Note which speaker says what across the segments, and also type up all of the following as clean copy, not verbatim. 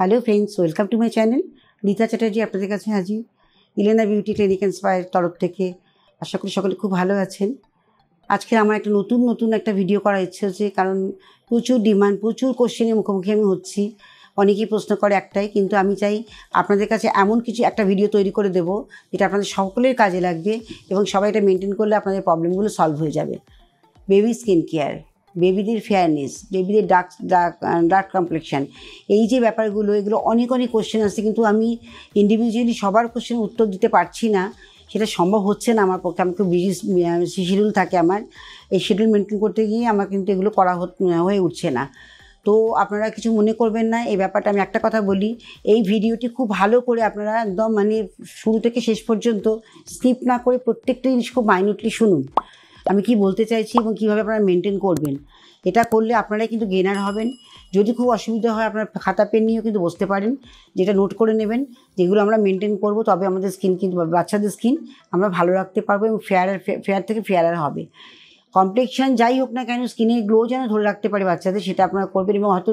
Speaker 1: Hello friends, welcome to my channel. Rita Chatterjee আপনাদের কাছে হাজির ইলেনা বিউটি ক্লিনিক ইন্সপায়ার তরফ থেকে। আশা করি সকলে খুব ভালো আছেন। আজকে আমার একটা নতুন একটা ভিডিও করার ইচ্ছে হচ্ছে, কারণ প্রচুর ডিমান্ড, প্রচুর কোশ্চেনের মুখোমুখি আমি হচ্ছি। অনেকেই প্রশ্ন করে একটাই, কিন্তু আমি চাই আপনাদের কাছে এমন কিছু একটা ভিডিও তৈরি করে দেবো যেটা আপনাদের সকলের কাজে লাগবে এবং সবাই এটা মেনটেন করলে আপনাদের প্রবলেমগুলো সলভ হয়ে যাবে। বেবি স্কিন কেয়ার, বেবিদের ফেয়ারনেস, বেবিদের ডার্ক কমপ্লেকশন, এই যে ব্যাপারগুলো, এগুলো অনেক কোশ্চেন আসছে, কিন্তু আমি ইন্ডিভিজুয়ালি সবার কোশ্চেন উত্তর দিতে পারছি না। সেটা সম্ভব হচ্ছে না আমার পক্ষে। আমি খুব বিজি শিডিউল থাকে আমার। এই শিডিউল মেনটেন করতে গিয়ে আমার কিন্তু এগুলো করা হয়ে উঠছে না। তো আপনারা কিছু মনে করবেন না এই ব্যাপারটা। আমি একটা কথা বলি, এই ভিডিওটি খুব ভালো করে আপনারা একদম শুরু থেকে শেষ পর্যন্ত স্কিপ না করে প্রত্যেকটা জিনিস খুব মাইনিউটলি শুনুন আমি কি বলতে চাইছি এবং কীভাবে আপনারা মেনটেন করবেন। এটা করলে আপনারাই কিন্তু গেনার হবেন। যদি খুব অসুবিধা হয় আপনার খাতা পেন নিয়েও কিন্তু বসতে পারেন, যেটা নোট করে নেবেন যেগুলো আমরা মেনটেন করব, তবে আমাদের স্কিন কিন্তু বাচ্চাদের স্কিন আমরা ভালো রাখতে পারবো এবং ফেয়ার থেকে ফেয়ারার হবে। কমপ্লেকশন যাই হোক না কেন, স্কিনের গ্লো যেন ধরে রাখতে পারে বাচ্চাদের, সেটা আপনারা করবেন। এবং হয়তো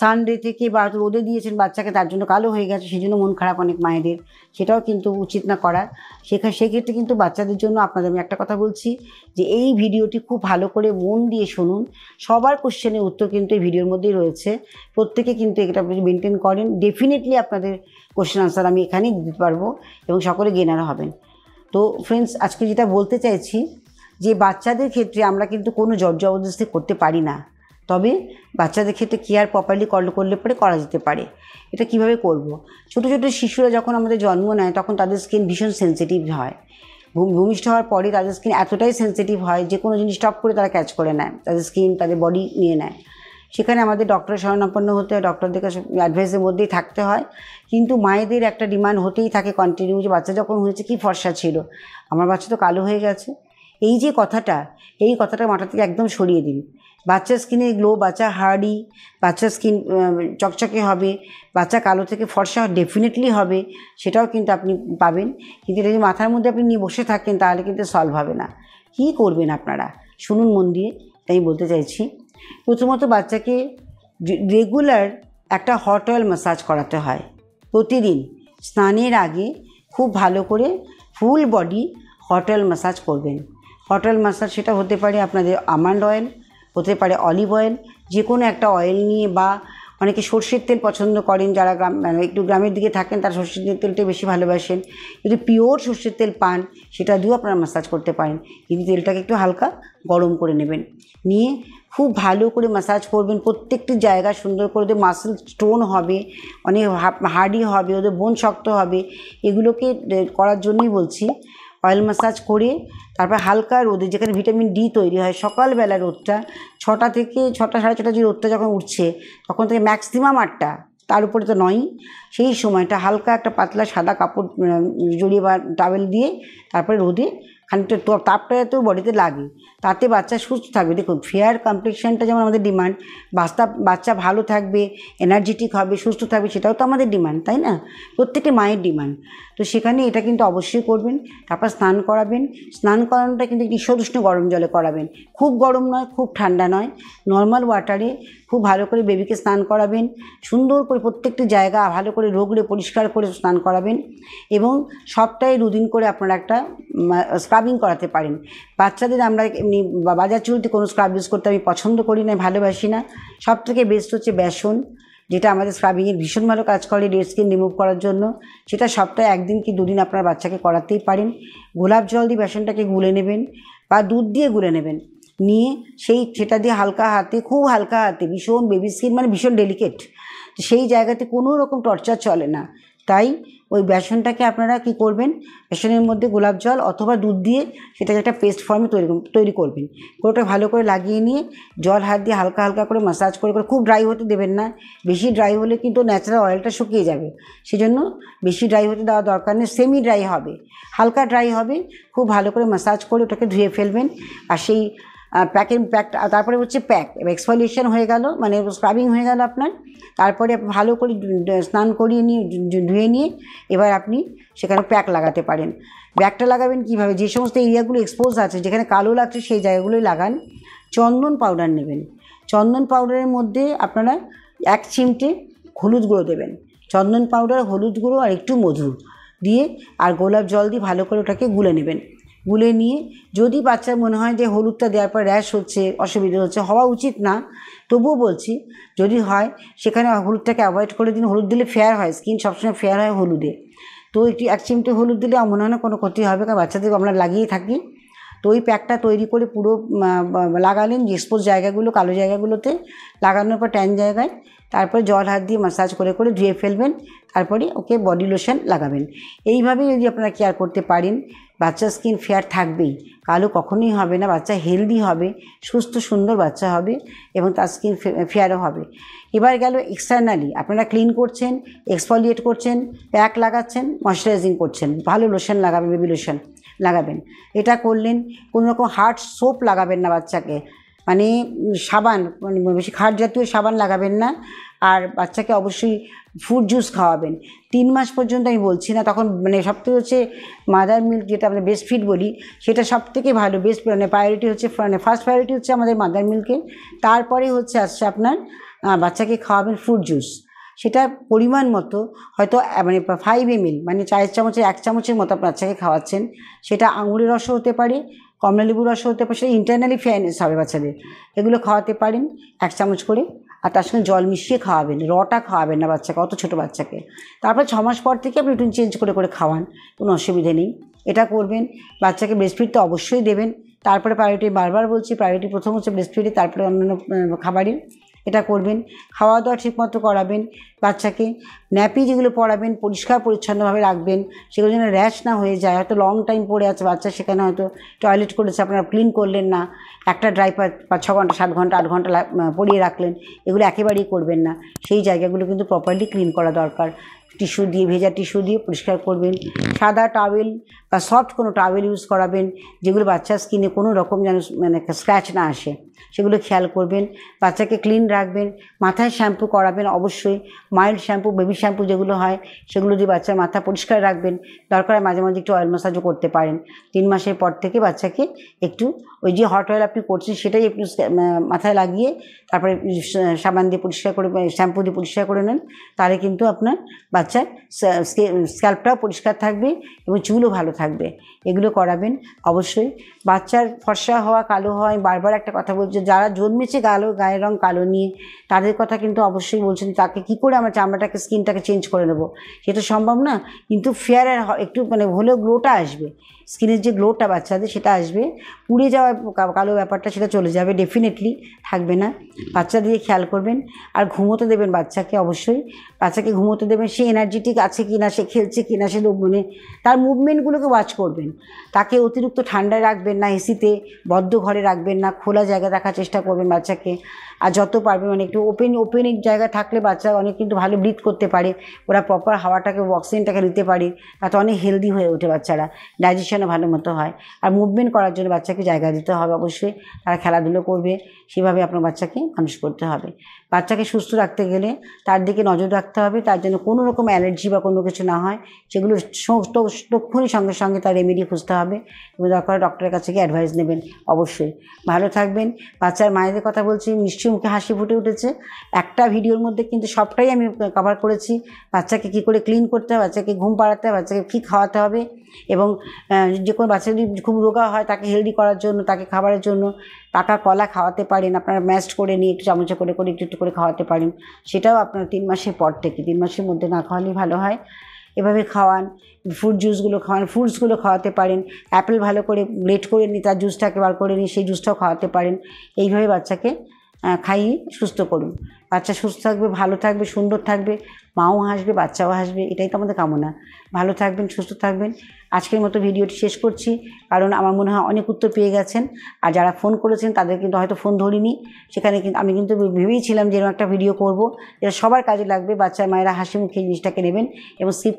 Speaker 1: সানডে থেকে বা হয়তো রোদে দিয়েছেন বাচ্চাকে, তার জন্য কালো হয়ে গেছে, সেই জন্য মন খারাপ অনেক মায়েদের, সেটাও কিন্তু উচিত না করা। সেক্ষেত্রে কিন্তু বাচ্চাদের জন্য আপনাদের আমি একটা কথা বলছি যে এই ভিডিওটি খুব ভালো করে মন দিয়ে শুনুন। সবার কোশ্চেনের উত্তর কিন্তু এই ভিডিওর মধ্যেই রয়েছে। প্রত্যেকে কিন্তু এটা মেনটেন করেন, ডেফিনেটলি আপনাদের কোশ্চেন আনসার আমি এখানেই দিতে পারবো এবং সকলে গেনার হবেন। তো ফ্রেন্ডস, আজকে যেটা বলতে চাইছি যে বাচ্চাদের ক্ষেত্রে আমরা কিন্তু কোনো জবরদস্তি করতে পারি না, তবে বাচ্চাদের ক্ষেত্রে কেয়ার প্রপারলি করলে পরে করা যেতে পারে। এটা কিভাবে করব? ছোটো শিশুরা যখন আমাদের জন্ম নেয় তখন তাদের স্কিন ভীষণ সেন্সিটিভ হয়। ভূমিষ্ঠ হওয়ার পরে তাদের স্কিন এতটাই সেন্সিটিভ হয়, যে কোনো জিনিস টপ করে তারা ক্যাচ করে নেয়, তাদের স্কিন তাদের বডি নিয়ে নেয়। সেখানে আমাদের ডক্টরের শরণাপন্ন হতে হয়, ডক্টরদের কাছে অ্যাডভাইসের মধ্যেই থাকতে হয়। কিন্তু মায়েদের একটা ডিমান্ড হতেই থাকে কন্টিনিউ, যে বাচ্চা যখন হয়েছে কি ফর্সা ছিল, আমার বাচ্চা তো কালো হয়ে গেছে। এই যে কথাটা, এই কথাটা মাথা থেকে একদম সরিয়ে দিন। বাচ্চার স্কিনে গ্লো, বাচ্চা হার্ডি, বাচ্চার স্কিন চকচকে হবে, বাচ্চা কালো থেকে ফর্সা ডেফিনেটলি হবে, সেটাও কিন্তু আপনি পাবেন। কিন্তু এটা যদি মাথার মধ্যে আপনি নিয়ে বসে থাকেন তাহলে কিন্তু সলভ হবে না। কী করবেন আপনারা শুনুন মন দিয়ে, তাই বলতে চাইছি। প্রথমত বাচ্চাকে রেগুলার একটা হট অয়েল ম্যাসাজ করাতে হয় প্রতিদিন। স্নানের আগে খুব ভালো করে full body hot oil massage করবেন। হট অয়েল ম্যাসাজ সেটা হতে পারে আপনাদের আমন্ড অয়েল, হতে পারে অলিভ অয়েল, যে কোনো একটা অয়েল নিয়ে, বা অনেকে সর্ষের তেল পছন্দ করেন, যারা একটু গ্রামের দিকে থাকেন তারা সর্ষের তেলটা বেশি ভালোবাসেন। যদি পিওর সর্ষের তেল পান সেটা দিয়েও আপনারা ম্যাসাজ করতে পারেন, কিন্তু তেলটাকে একটু হালকা গরম করে নেবেন, নিয়ে খুব ভালো করে ম্যাসাজ করবেন। প্রত্যেকটি জায়গা সুন্দর করে ওদের মাসেল স্টোন হবে, অনেক হার্ডি হবে, ওদের বোন শক্ত হবে। এগুলোকে করার জন্যই বলছি। অয়েল ম্যাসাজ করে তারপর হালকা রোদে, যেখানে ভিটামিন ডি তৈরি হয়, সকালবেলা রোদটা 6টা থেকে 6টা সাড়ে 6টা যে রোদটা যখন উঠছে তখন থেকে ম্যাক্সিমাম 8টা, তার উপরে তো নয়ই, সেই সময়টা হালকা একটা পাতলা সাদা কাপড় জড়িয়ে বা টাওয়েল দিয়ে তারপরে রোদে খানিকটা তাপটা তো বডিতে লাগে, তাতে বাচ্চা সুস্থ থাকবে। দেখুন, ফেয়ার কমপ্লেকশনটা যেমন আমাদের ডিমান্ড, বাচ্চা ভালো থাকবে, এনার্জেটিক হবে, সুস্থ থাকবে, সেটাও তো আমাদের ডিমান্ড, তাই না? প্রত্যেকটি মায়ের ডিমান্ড। তো সেখানে এটা কিন্তু অবশ্যই করবেন। তারপর স্নান করাবেন। স্নান করানোটা কিন্তু একটু ঈষদুষ্ণ গরম জলে করাবেন, খুব গরম নয়, খুব ঠান্ডা নয়, নর্মাল ওয়াটারে খুব ভালো করে বেবিকে স্নান করাবেন। সুন্দর করে প্রত্যেকটি জায়গা ভালো করে রগড়ে পরিষ্কার করে স্নান করাবেন। এবং সপ্তাহে 2 দিন করে আপনারা একটা স্ক্রাবিং করাতে পারেন। বাচ্চাদের আমরা এমনি বাজার চুলতে কোনো স্ক্রাব ইউজ করতে আমি পছন্দ করি না, ভালোবাসি না। সবথেকে বেস্ট হচ্ছে বেসন, যেটা আমাদের স্ক্রাবিংয়ের ভীষণ ভালো কাজ করে ডেড স্কিন রিমুভ করার জন্য। সেটা সপ্তাহে 1 দিন কি 2 দিন আপনার বাচ্চাকে করাতেই পারেন। গোলাপ জল দিয়ে বেসনটাকে গুলে নেবেন বা দুধ দিয়ে গুলে নেবেন, নিয়ে সেটা দিয়ে হালকা হাতে, খুব হালকা হাতে, ভীষণ বেবি স্কিন ভীষণ ডেলিকেট, সেই জায়গাতে কোনো রকম টর্চার চলে না। তাই ওই বেসনটাকে আপনারা কি করবেন, বেসনের মধ্যে গোলাপ জল অথবা দুধ দিয়ে সেটাকে একটা পেস্ট ফর্মে তৈরি করবেন। ওটা ভালো করে লাগিয়ে নিয়ে জল হাত দিয়ে হালকা করে ম্যাসাজ করে, খুব ড্রাই হতে দেবেন না। বেশি ড্রাই হলে কিন্তু ন্যাচারাল অয়েলটা শুকিয়ে যাবে, সেজন্য বেশি ড্রাই হতে দেওয়া দরকার নেই। সেমি ড্রাই হবে, হালকা ড্রাই হবে। খুব ভালো করে ম্যাসাজ করে ওটাকে ধুয়ে ফেলবেন। আর সেই তারপরে হচ্ছে প্যাক, এক্সফোলিয়েশন হয়ে গেল, স্ক্রাবিং হয়ে গেল আপনার। তারপরে ভালো করে স্নান করিয়ে নিয়ে ধুয়ে নিয়ে এবার আপনি সেখানে প্যাক লাগাতে পারেন। প্যাকটা লাগাবেন কীভাবে? যে সমস্ত এরিয়াগুলো এক্সপোজ আছে, যেখানে কালো লাগছে, সেই জায়গাগুলোই লাগান। চন্দন পাউডার নেবেন। চন্দন পাউডারের মধ্যে আপনারা 1 চিমটে হলুদ গুঁড়ো দেবেন, চন্দন পাউডার, হলুদ গুঁড়ো আর একটু মধু দিয়ে আর গোলাপ জল দিয়ে ভালো করে ওটাকে গুলে নেবেন। গুলে নিয়ে যদি বাচ্চার মনে হয় যে হলুদটা দেওয়ার পর র্যাশ হচ্ছে, অসুবিধা হচ্ছে, হওয়া উচিত না, তবুও বলছি যদি হয় সেখানে হলুদটাকে অ্যাভয়েড করে দিন। হলুদ দিলে ফেয়ার হয়, স্কিন সবসময় ফেয়ার হয় হলুদে। তো একটু 1 চিমটে হলুদ দিলে আমার মনে হয় না কোনো ক্ষতি হবে, কারণ বাচ্চাদের আমরা লাগিয়ে থাকি। তো ওই প্যাকটা তৈরি করে পুরো লাগালেন এক্সপোজ জায়গাগুলো, কালো জায়গাগুলোতে। লাগানোর পর ট্যান জায়গায় তারপরে জল হাত দিয়ে মাসাজ করে করে ধুয়ে ফেলবেন। তারপরে ওকে বডি লোশন লাগাবেন। এইভাবে যদি আপনারা কেয়ার করতে পারেন, বাচ্চার স্কিন ফেয়ার থাকবেই, কালো কখনোই হবে না। বাচ্চা হেলদি হবে, সুস্থ সুন্দর বাচ্চা হবে এবং তার স্কিন ফেয়ারও হবে। এবার গেল এক্সটার্নালি, আপনারা ক্লিন করছেন, এক্সফলিয়েট করছেন, প্যাক লাগাচ্ছেন, ময়শ্চারাইজিং করছেন, ভালো লোশন লাগাবেন, বেবি লোশন লাগাবেন। এটা করলেন। কোনো রকম হার্ড সোপ লাগাবেন না বাচ্চাকে, মানে সাবান, মানে বেশি খাট জাতীয় সাবান লাগাবেন না। আর বাচ্চাকে অবশ্যই ফ্রুট জুস খাওয়াবেন 3 মাস পর্যন্ত। আমি বলছি না, তখন মানে সবথেকে হচ্ছে মাদার মিল্ক, যেটা আমরা বেস্ট ফিড বলি, সেটা সবথেকে ভালো। বেস্ট মানে প্রায়োরিটি হচ্ছে, মানে ফার্স্ট প্রায়োরিটি হচ্ছে আমাদের মাদার মিল্কের। তারপরে হচ্ছে আসছে আপনার বাচ্চাকে খাওয়াবেন ফ্রুট জুস। সেটা পরিমাণ মতো, হয়তো মানে 5 ml, মানে চায়ের চামচের 1 চামচের মতো বাচ্চাকে খাওয়াচ্ছেন। সেটা আঙুরের রসও হতে পারে, কমলালেবুর রসও হতে পারে, সেটা ইন্টারনালি ফেয়ারনেস হবে বাচ্চাদের। এগুলো খাওয়াতে পারেন 1 চামচ করে। আর তার সঙ্গে জল মিশিয়ে খাওয়াবেন, রটা খাওয়াবেন না বাচ্চাকে, অত ছোটো বাচ্চাকে। তারপর 6 মাস পর থেকে আপনি রুটিন চেঞ্জ করে করে খাওয়ান, কোনো অসুবিধে নেই। এটা করবেন। বাচ্চাকে ব্রেস্টফিড তো অবশ্যই দেবেন। তারপরে প্রায়োরিটি, বারবার বলছি, প্রায়োরিটি প্রথম হচ্ছে ব্রেস্টফিডে, তারপরে অন্যান্য খাবারে। এটা করবেন। খাওয়া দাওয়া ঠিকমতো করাবেন বাচ্চাকে। ন্যাপি যেগুলো পরাবেন পরিষ্কার পরিচ্ছন্নভাবে রাখবেন, সেগুলো যেন র্যাশ না হয়ে যায়। হয়তো লং টাইম পড়ে আছে বাচ্চা, সেখানে হয়তো টয়লেট করেছে, আপনারা ক্লিন করলেন না, একটা ড্রাইপার 6 ঘন্টা 7 ঘন্টা 8 ঘন্টা পরিয়ে রাখলেন, এগুলো একেবারেই করবেন না। সেই জায়গাগুলো কিন্তু প্রপারলি ক্লিন করা দরকার। টিস্যু দিয়ে, ভেজা টিস্যু দিয়ে পরিষ্কার করবেন। সাদা টাওয়েল বা সফট কোনো টাওয়েল ইউজ করাবেন, যেগুলো বাচ্চার স্কিনে কোনো রকম যেন মানে স্ক্র্যাচ না আসে, সেগুলো খেয়াল করবেন। বাচ্চাকে ক্লিন রাখবেন। মাথায় শ্যাম্পু করাবেন অবশ্যই, মাইল্ড শ্যাম্পু, বেবি শ্যাম্পু যেগুলো হয় সেগুলো দিয়ে বাচ্চার মাথা পরিষ্কার রাখবেন। দরকার মাঝে মাঝে একটু অয়েল ম্যাসাজও করতে পারেন। 3 মাসের পর থেকে বাচ্চাকে একটু ওই যে হট অয়েল আপনি করছেন সেটাই একটু মাথায় লাগিয়ে তারপরে সাবান দিয়ে পরিষ্কার করে, শ্যাম্পু দিয়ে পরিষ্কার করে নেন। তাহলে কিন্তু আপনার বাচ্চার স্ক্যাল্পটাও পরিষ্কার থাকবে এবং চুলও ভালো থাকবে। এগুলো করাবেন অবশ্যই। বাচ্চার ফর্সা হওয়া, কালো হওয়া, আমি বারবার একটা কথা বলছি, যারা জন্মেছে গায়ের রং কালো নিয়ে, তাদের কথা কিন্তু অবশ্যই বলছেন, তাকে কী করে আমরা চামড়াটাকে, স্কিনটাকে চেঞ্জ করে নেবো, সেটা সম্ভব না। কিন্তু ফেয়ারের একটু মানে হলেও গ্লোটা আসবে, স্কিনের যে গ্লোটা বাচ্চাদের সেটা আসবে। পুড়ে যাওয়া কালো ব্যাপারটা সেটা চলে যাবে, ডেফিনেটলি থাকবে না। বাচ্চা দিয়ে খেয়াল করবেন। আর ঘুমোতে দেবেন বাচ্চাকে অবশ্যই। বাচ্চাকে ঘুমোতে দেবেন, সে এনার্জেটিক আছে কি না, সে খেলছে কি না, সে মানে তার মুভমেন্টগুলোকে ওয়াচ করবেন। তাকে অতিরিক্ত ঠান্ডায় রাখবেন না, এসিতে বদ্ধ ঘরে রাখবেন না, খোলা জায়গা রাখার চেষ্টা করবেন বাচ্চাকে। আর যত পারবেন মানে একটু ওপেন জায়গা থাকলে বাচ্চা অনেক কিন্তু ভালো ব্রিথ করতে পারে, ওরা প্রপার হাওয়াটাকে, অক্সিজেনটাকে নিতে পারে, তাতে অনেক হেলদি হয়ে ওঠে বাচ্চারা, ডাইজেশনও ভালো মতো হয়। আর মুভমেন্ট করার জন্য বাচ্চাকে জায়গা দিতে হবে অবশ্যই। তারা খেলাধুলো করবে, সেভাবে আপনার বাচ্চাকে মানুষ করতে হবে। বাচ্চাকে সুস্থ রাখতে গেলে তার দিকে নজর রাখতে হবে, তার জন্য কোনো রকম অ্যালার্জি বা কোনো কিছু না হয় সেগুলো তক্ষুনি সঙ্গে সঙ্গে তার রেমেডি খুঁজতে হবে এবং দরকার ডক্টরের কাছে গিয়ে অ্যাডভাইস নেবেন অবশ্যই। ভালো থাকবেন। বাচ্চার মায়েদের কথা বলছি, নিশ্চয়ই মুখে হাসি ফুটে উঠেছে। একটা ভিডিওর মধ্যে কিন্তু সবটাই আমি কভার করেছি। বাচ্চাকে কী করে ক্লিন করতে হবে, বাচ্চাকে ঘুম পাড়াতে হবে, বাচ্চাকে কী খাওয়াতে হবে, এবং যে কোনো বাচ্চা যদি খুব রোগা হয় তাকে হেলদি করার জন্য, তাকে খাবারের জন্য পাকা কলা খাওয়াতে পারেন, আপনারা ম্যাশড করে নিয়ে একটু চামচে করে করে একটু একটু করে খাওয়াতে পারেন। সেটাও আপনার 3 মাসের পর থেকে, 3 মাসের মধ্যে না খাওয়ালেই ভালো হয়। এভাবে খাওয়ান। ফ্রুট জুসগুলো খাওয়ান, ফ্রুটসগুলো খাওয়াতে পারেন। অ্যাপেল ভালো করে গ্রেট করে নিয়ে তার জুসটাকে বার করে নিয়ে সেই জুসটাও খাওয়াতে পারেন। এইভাবে বাচ্চাকে খাইয়ে সুস্থ করুন। বাচ্চা সুস্থ থাকবে, ভালো থাকবে, সুন্দর থাকবে, মাও হাসবে, বাচ্চাও হাসবে, এটাই তো আমাদের কামনা। ভালো থাকবেন, সুস্থ থাকবেন। আজকের মতো ভিডিওটি শেষ করছি, কারণ আমার মনে হয় অনেক উত্তর পেয়ে গেছেন। আর যারা ফোন করেছেন তাদের কিন্তু হয়তো ফোন ধরিনি, সেখানে কিন্তু আমি কিন্তু ভেবেইছিলাম যে এরকম একটা ভিডিও করব যেটা সবার কাজে লাগবে। বাচ্চার মায়েরা হাসি মুখে এই জিনিসটাকে নেবেন এবং স্কিপ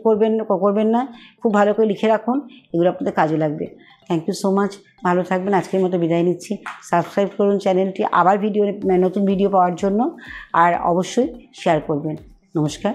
Speaker 1: করবেন না। খুব ভালো করে লিখে রাখুন, এগুলো আপনাদের কাজে লাগবে। Thank you so much. ভালো থাকবেন। আজকের মতো বিদায় নিচ্ছি। সাবস্ক্রাইব করুন চ্যানেলটি আবার নতুন ভিডিও পাওয়ার জন্য, আর অবশ্যই শেয়ার করবেন। নমস্কার।